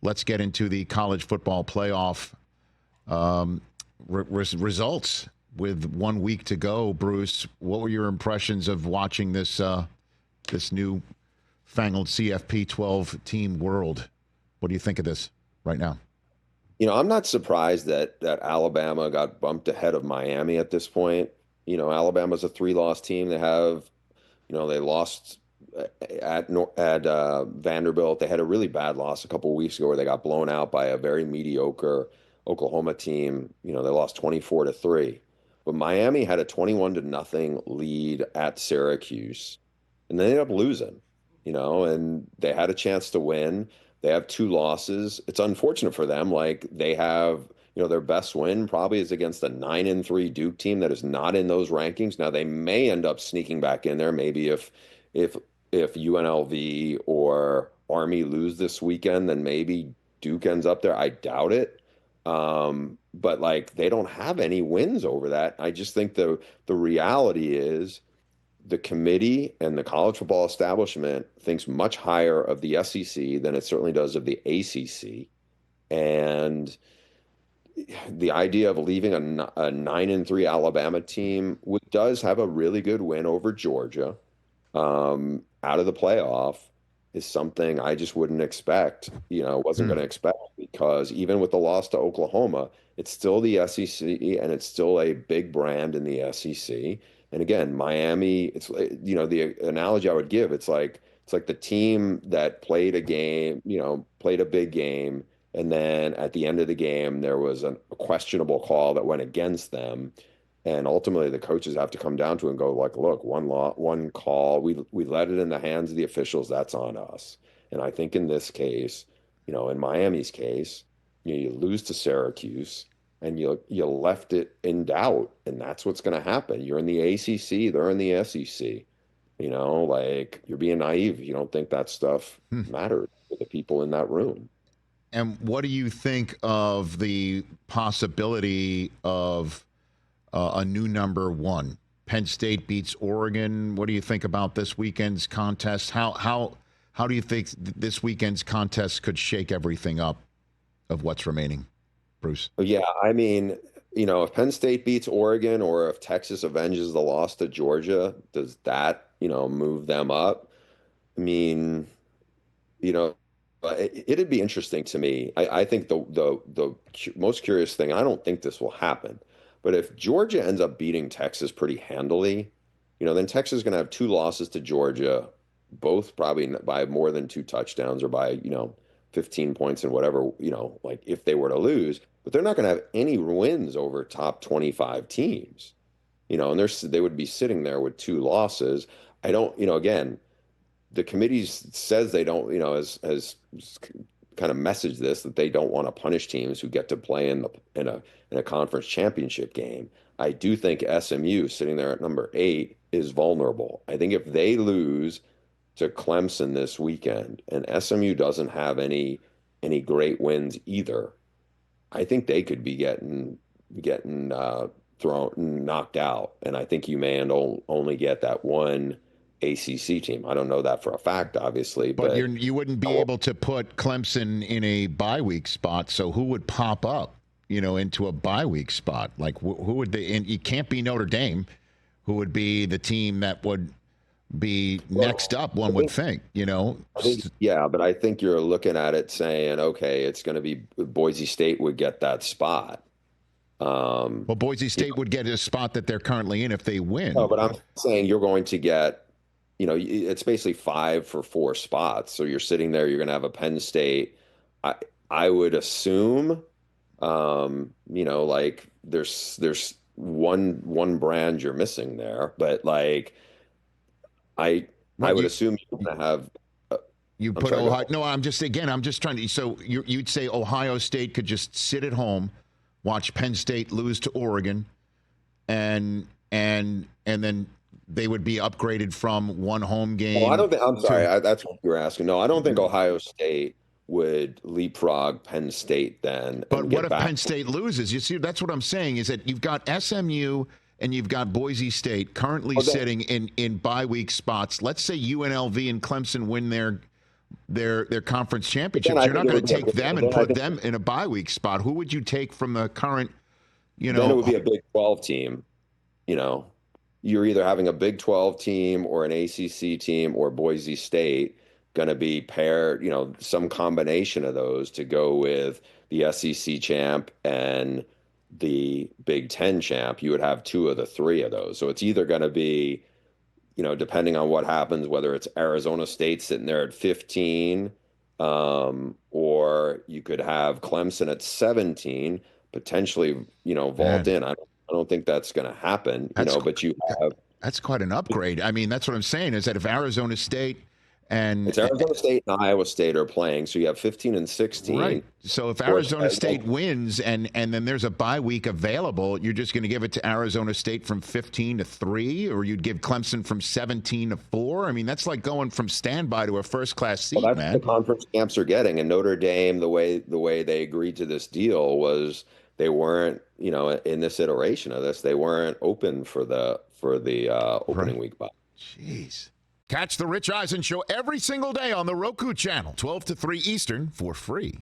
let's get into the college football playoff results. With 1 week to go, Bruce, what were your impressions of watching this this new fangled CFP 12-team world? What do you think of this right now? I'm not surprised that Alabama got bumped ahead of Miami at this point. Alabama's a 3-loss team. They have, they lost at Vanderbilt. They had a really bad loss a couple of weeks ago where they got blown out by a very mediocre Oklahoma team. They lost 24-3. But Miami had a 21-0 lead at Syracuse, and they ended up losing, and they had a chance to win. They have 2 losses. It's unfortunate for them. Like, they have, their best win probably is against a 9-3 Duke team that is not in those rankings. Now, they may end up sneaking back in there. Maybe if UNLV or Army lose this weekend, then maybe Duke ends up there. I doubt it. But like, they don't have any wins over that. I just think the reality is the committee and the college football establishment thinks much higher of the SEC than it certainly does of the ACC. And the idea of leaving a 9-3 Alabama team, which does have a really good win over Georgia, out of the playoff, is something I just wouldn't expect, wasn't going to expect, because even with the loss to Oklahoma, it's still the SEC and it's still a big brand in the SEC. And again, Miami, it's, the analogy I would give, it's like the team that played a game, played a big game, and then at the end of the game, there was a questionable call that went against them. And ultimately, the coaches have to come down to it and go, like, look, one call, we let it in the hands of the officials. That's on us. And I think in this case, in Miami's case, you lose to Syracuse and you left it in doubt, and that's what's going to happen. You're in the ACC, they're in the SEC. Like, you're being naive. You don't think that stuff matters to the people in that room. And what do you think of the possibility of a new number 1? Penn State beats Oregon. What do you think about this weekend's contest? How do you think this weekend's contest could shake everything up of what's remaining, Bruce? Yeah, I mean, if Penn State beats Oregon, or if Texas avenges the loss to Georgia, does that, move them up? I mean, it'd be interesting to me. I think the most curious thing, I don't think this will happen, but if Georgia ends up beating Texas pretty handily, then Texas is going to have 2 losses to Georgia, both probably by more than 2 touchdowns or by, 15 points and whatever, like if they were to lose, but they're not going to have any wins over top 25 teams, and they would be sitting there with 2 losses. I don't, again, the committee says they don't, has kind of messaged this, that they don't want to punish teams who get to play in a conference championship game. I do think SMU, sitting there at number 8, is vulnerable. I think if they lose to Clemson this weekend, and SMU doesn't have any great wins either, I think they could be getting knocked out. And I think you may only get that one ACC team. I don't know that for a fact, obviously, but you wouldn't be able to put Clemson in a bye week spot. So who would pop up, into a bye week spot? Like who would they? And it can't be Notre Dame, who would be the team that would be next up. One would think, yeah, but I think you're looking at it saying, okay, it's going to be Boise State would get that spot. Well, Boise State would get a spot that they're currently in if they win. No, but I'm saying you're going to get. It's basically 5 for 4 spots. So you're sitting there, you're going to have a Penn State. I would assume, like there's one brand you're missing there, but like I would assume you're going to have. You put Ohio. No, I'm just trying to. So you'd say Ohio State could just sit at home, watch Penn State lose to Oregon, and then they would be upgraded from one home game. Well, I don't think. I'm sorry. That's what you were asking. No, I don't think Ohio State would leapfrog Penn State then. But what if Penn State loses? You see, that's what I'm saying. Is that you've got SMU and you've got Boise State currently sitting in bye week spots. Let's say UNLV and Clemson win their conference Then championships. I You're not think it going would to be a take big, them and then I put think them in a bye week spot. Who would you take from the current, then it would be a Big 12 team. You know, you're either having a Big 12 team or an ACC team or Boise State going to be paired, some combination of those to go with the SEC champ and the Big 10 champ. You would have two of the three of those. So it's either going to be, depending on what happens, whether it's Arizona State sitting there at 15, or you could have Clemson at 17, potentially, vault Man, in. I don't think that's going to happen, that's but you have that's quite an upgrade. I mean, that's what I'm saying is that if Arizona State and it's Arizona State and Iowa State are playing, so you have 15 and 16. right. So if Or it's Arizona State wins and then there's a bye week available, you're just going to give it to Arizona State from 15 to 3, or you'd give Clemson from 17 to 4. I mean, that's like going from standby to a first class seat, Well, that's man. what the conference champs are getting. And Notre Dame, the way they agreed to this deal was they weren't, in this iteration of this, they weren't open for the opening Right. week bye. Jeez. Catch the Rich Eisen Show every single day on the Roku Channel, 12 to 3 Eastern, for free.